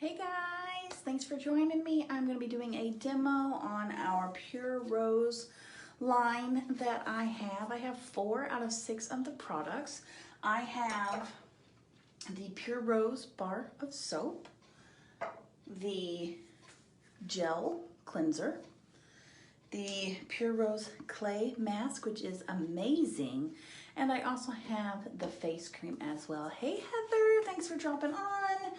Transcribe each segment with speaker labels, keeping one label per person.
Speaker 1: Hey guys, thanks for joining me. I'm going to be doing a demo on our Pure Rose line that I have. I have 4 out of 6 of the products. I have the Pure Rose bar of soap, the gel cleanser, the Pure Rose clay mask, which is amazing, and I also have the face cream as well. Hey Heather, thanks for dropping on.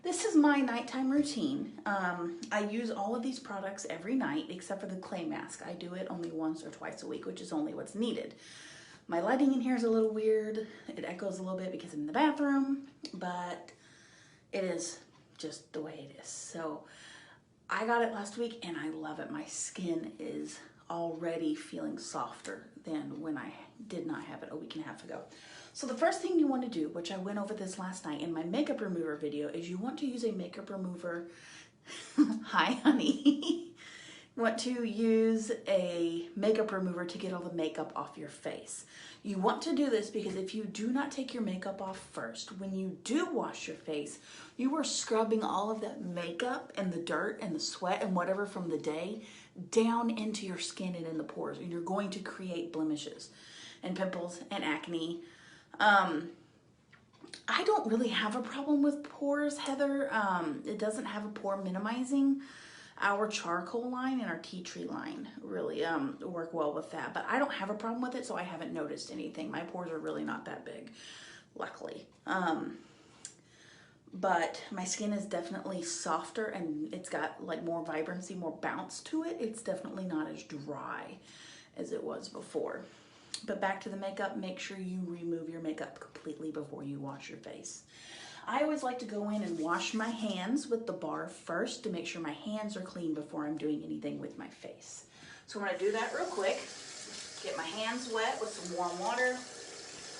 Speaker 1: This is my nighttime routine. I use all of these products every night except for the clay mask. I do it only once or twice a week, which is only what's needed. My lighting in here is a little weird. It echoes a little bit because I'm in the bathroom, but it is just the way it is. So I got it last week and I love it. My skin is already feeling softer than when I did not have it a week and a half ago. So the first thing you want to do, which I went over this last night in my makeup remover video, is you want to use a makeup remover. Hi, honey. You want to use a makeup remover to get all the makeup off your face. You want to do this because if you do not take your makeup off first, when you do wash your face, you are scrubbing all of that makeup and the dirt and the sweat and whatever from the day down into your skin and in the pores, and you're going to create blemishes and pimples and acne. I don't really have a problem with pores, Heather. It doesn't have a pore minimizing. Our charcoal line and our tea tree line really work well with that, but I don't have a problem with it, so I haven't noticed anything. My pores are really not that big, luckily. But my skin is definitely softer and it's got like more vibrancy, more bounce to it. It's definitely not as dry as it was before. But back to the makeup, make sure you remove your makeup completely before you wash your face. I always like to go in and wash my hands with the bar first to make sure my hands are clean before I'm doing anything with my face. So I'm gonna do that real quick. Get my hands wet with some warm water.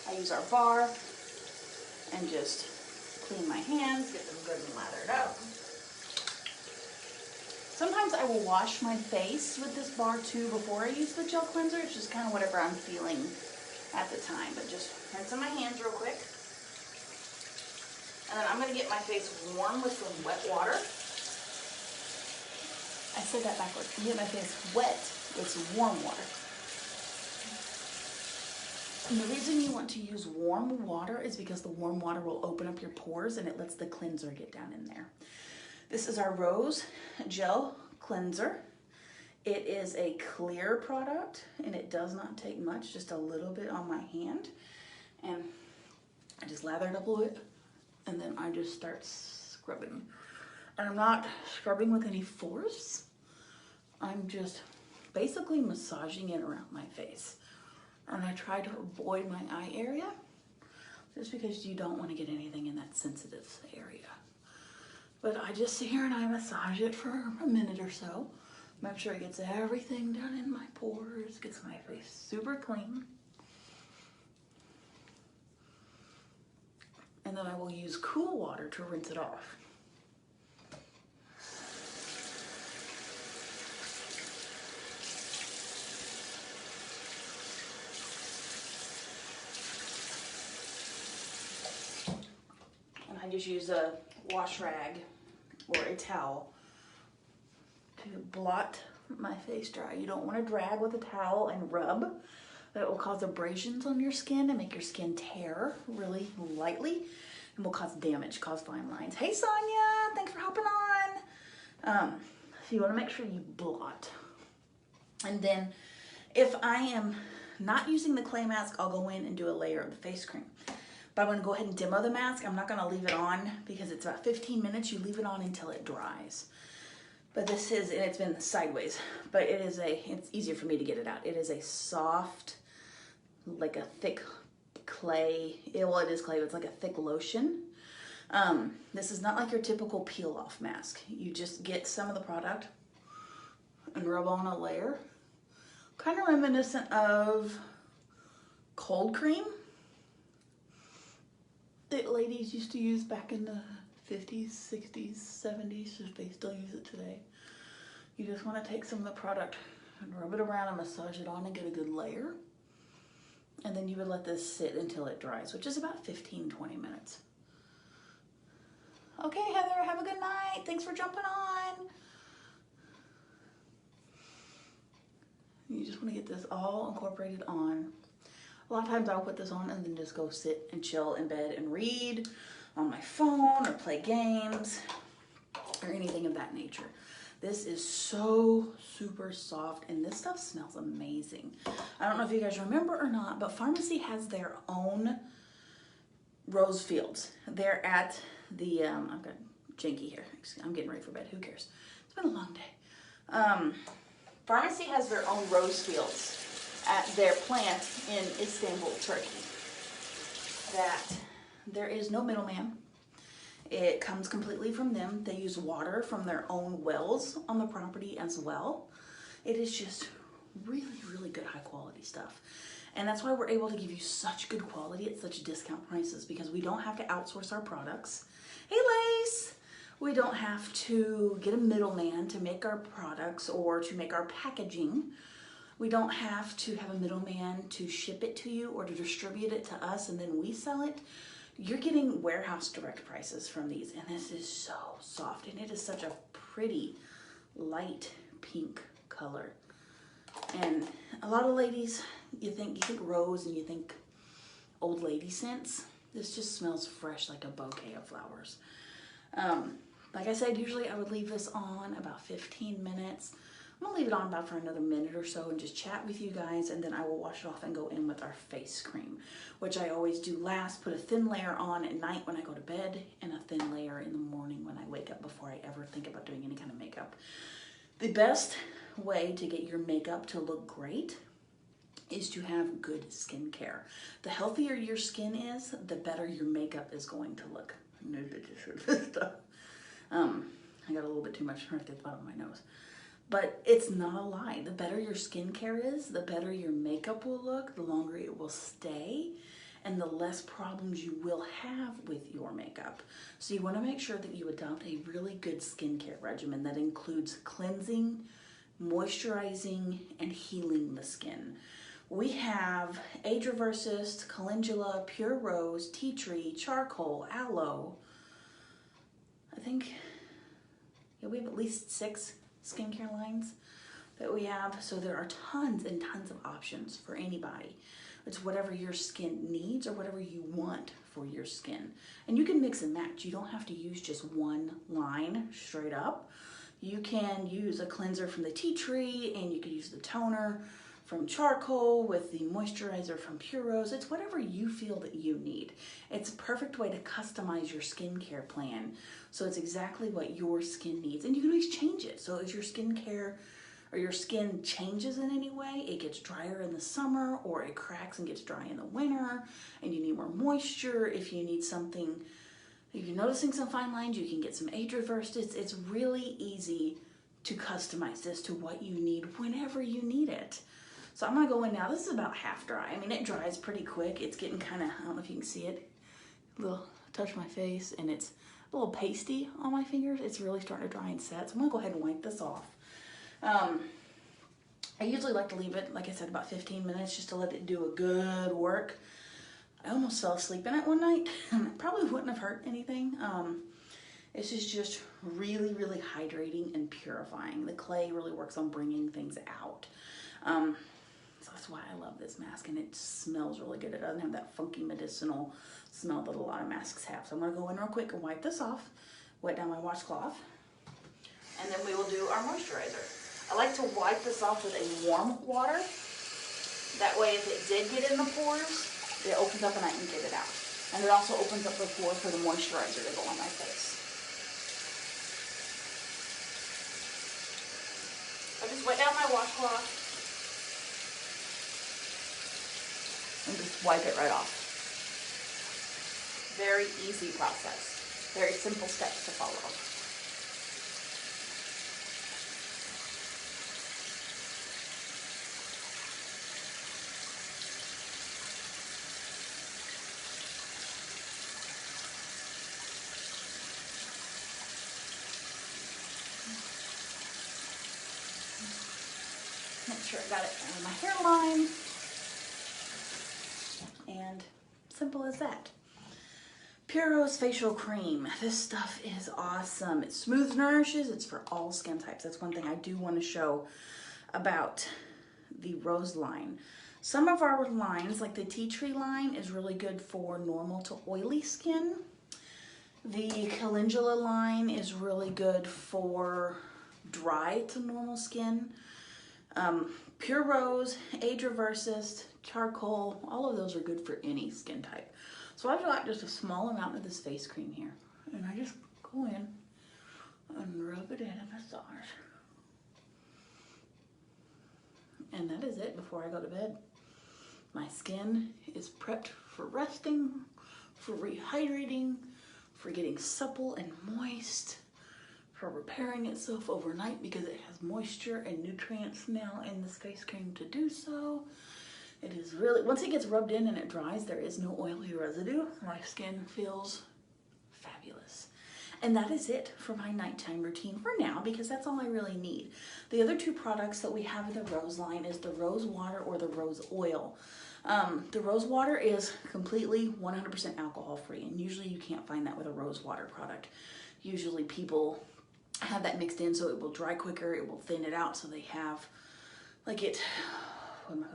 Speaker 1: I use our bar and just clean my hands, get them good and lathered up. Sometimes I will wash my face with this bar too before I use the gel cleanser. It's just kind of whatever I'm feeling at the time, but just rinsing my hands real quick. And then I'm going to get my face warm with some wet water. I said that backwards. I'm going to get my face wet with some warm water. And the reason you want to use warm water is because the warm water will open up your pores and it lets the cleanser get down in there. This is our Rose Gel Cleanser. It is a clear product and it does not take much, just a little bit on my hand. And I just lather it up a little bit and then I just start scrubbing. And I'm not scrubbing with any force. I'm just basically massaging it around my face. And I try to avoid my eye area just because you don't want to get anything in that sensitive area. But I just sit here and I massage it for a minute or so. Make sure it gets everything down in my pores, gets my face super clean. And then I will use cool water to rinse it off. And I just use a wash rag or a towel to blot my face dry. You don't want to drag with a towel and rub. That will cause abrasions on your skin and make your skin tear really lightly and will cause damage, cause fine lines. Hey Sonia, thanks for hopping on. So you want to make sure you blot. And then if I am not using the clay mask, I'll go in and do a layer of the face cream. But I'm gonna go ahead and demo the mask. I'm not gonna leave it on because it's about 15 minutes. You leave it on until it dries. But this is, and it's been sideways, but it's easier for me to get it out. It is a soft, like a thick clay, well it is clay, but it's like a thick lotion. This is not like your typical peel off mask. You just get some of the product and rub on a layer. Kind of reminiscent of cold cream that ladies used to use back in the 50s, 60s, 70s, if they still use it today. You just want to take some of the product and rub it around and massage it on and get a good layer. And then you would let this sit until it dries, which is about 15-20 minutes. Okay. Okay, Heather, have a good night. Thanks for jumping on. You just want to get this all incorporated on. A lot of times I'll put this on and then just go sit and chill in bed and read on my phone or play games or anything of that nature. This is so super soft and this stuff smells amazing. I don't know if you guys remember or not, but Pharmacy has their own rose fields. They're at the, I've got janky here. I'm getting ready for bed. Who cares? It's been a long day. Pharmacy has their own rose fields at their plant in Istanbul, Turkey. That there is no middleman. It comes completely from them. They use water from their own wells on the property as well. It is just really, really good high quality stuff. And that's why we're able to give you such good quality at such discount prices, because we don't have to outsource our products. Hey, Lace! We don't have to get a middleman to make our products or to make our packaging. We don't have to have a middleman to ship it to you or to distribute it to us and then we sell it. You're getting warehouse direct prices from these, and this is so soft, and it is such a pretty light pink color. And a lot of ladies, you think rose and you think old lady scents. This just smells fresh like a bouquet of flowers. Like I said, usually I would leave this on about 15 minutes. I'm gonna leave it on about for another minute or so and just chat with you guys, and then I will wash it off and go in with our face cream, which I always do last. Put a thin layer on at night when I go to bed and a thin layer in the morning when I wake up before I ever think about doing any kind of makeup. The best way to get your makeup to look great is to have good skincare. The healthier your skin is, the better your makeup is going to look. I got a little bit too much right at the bottom of my nose. But it's not a lie. The better your skincare is, the better your makeup will look, the longer it will stay, and the less problems you will have with your makeup. So you want to make sure that you adopt a really good skincare regimen that includes cleansing, moisturizing, and healing the skin. We have Age Reversist, Calendula, Pure Rose, Tea Tree, Charcoal, Aloe. I think we have at least 6 skincare lines that we have. So there are tons and tons of options for anybody. It's whatever your skin needs or whatever you want for your skin. And you can mix and match. You don't have to use just one line straight up. You can use a cleanser from the Tea Tree, and you can use the toner from Charcoal with the moisturizer from Pure Rose. It's whatever you feel that you need. It's a perfect way to customize your skincare plan, so it's exactly what your skin needs. And you can always change it. So if your skincare or your skin changes in any way, it gets drier in the summer, or it cracks and gets dry in the winter, and you need more moisture. If you need something, if you're noticing some fine lines, you can get some Age Reversed. It's really easy to customize this to what you need whenever you need it. So I'm gonna go in now. This is about half dry. I mean, it dries pretty quick. It's getting kind of, I don't know if you can see it, a little touch my face, and it's a little pasty on my fingers. It's really starting to dry and set. So I'm gonna go ahead and wipe this off. I usually like to leave it, like I said, about 15 minutes just to let it do a good work. I almost fell asleep in it one night. It probably wouldn't have hurt anything. This is just really, really hydrating and purifying. The clay really works on bringing things out. So that's why I love this mask, and it smells really good. It doesn't have that funky medicinal smell that a lot of masks have. So I'm gonna go in real quick and wipe this off, wet down my washcloth, and then we will do our moisturizer. I like to wipe this off with a warm water. That way, if it did get in the pores, it opens up and I can get it out. And it also opens up the pore for the moisturizer to go on my face. I just wet down my washcloth and just wipe it right off. Very easy process. Very simple steps to follow. Make sure I got it out of my hairline. And simple as that. Pure Rose Facial Cream. This stuff is awesome. It smooths, nourishes. It's for all skin types. That's one thing I do want to show about the Rose line. Some of our lines, like the Tea Tree line, is really good for normal to oily skin. The Calendula line is really good for dry to normal skin. Pure Rose, Age Reverses, Charcoal, all of those are good for any skin type. So I've got just a small amount of this face cream here, and I just go in and rub it in and massage. And that is it before I go to bed. My skin is prepped for resting, for rehydrating, for getting supple and moist, for repairing itself overnight because it has moisture and nutrients now in this face cream to do so. It is really, once it gets rubbed in and it dries, there is no oily residue. My skin feels fabulous. And that is it for my nighttime routine for now, because that's all I really need. The other two products that we have in the Rose line is the Rose Water or the Rose Oil. The Rose Water is completely 100% alcohol free, and usually you can't find that with a Rose Water product. Usually people have that mixed in so it will dry quicker, it will thin it out, so they have, like it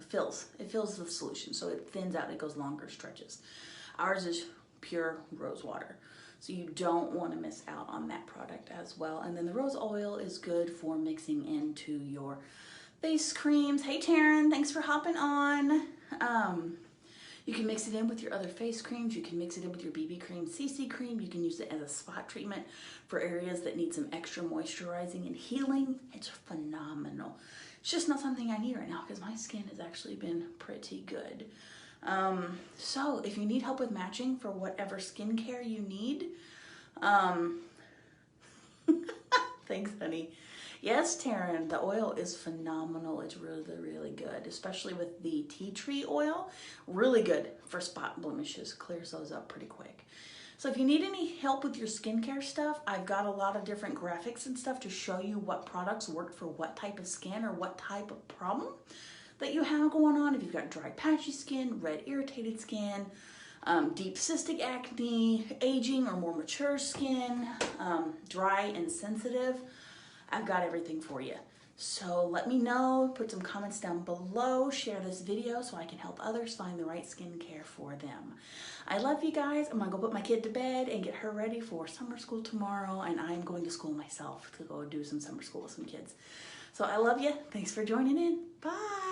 Speaker 1: fills the solution, so it thins out, it goes longer stretches. Ours is pure Rose Water, so you don't want to miss out on that product as well. And then the Rose Oil is good for mixing into your face creams. Hey Taryn, thanks for hopping on. You can mix it in with your other face creams. You can mix it in with your BB cream, CC cream. You can use it as a spot treatment for areas that need some extra moisturizing and healing. It's phenomenal. It's just not something I need right now because my skin has actually been pretty good. So if you need help with matching for whatever skincare you need, thanks, honey. Yes, Taryn, the oil is phenomenal. It's really, really good, especially with the tea tree oil. Really good for spot blemishes, clears those up pretty quick. So if you need any help with your skincare stuff, I've got a lot of different graphics and stuff to show you what products work for what type of skin or what type of problem that you have going on. If you've got dry, patchy skin, red, irritated skin, deep cystic acne, aging or more mature skin, dry and sensitive, I've got everything for you. So let me know, put some comments down below, share this video so I can help others find the right skincare for them. I love you guys. I'm gonna go put my kid to bed and get her ready for summer school tomorrow, and I'm going to school myself to go do some summer school with some kids. So I love you. Thanks for joining in. Bye.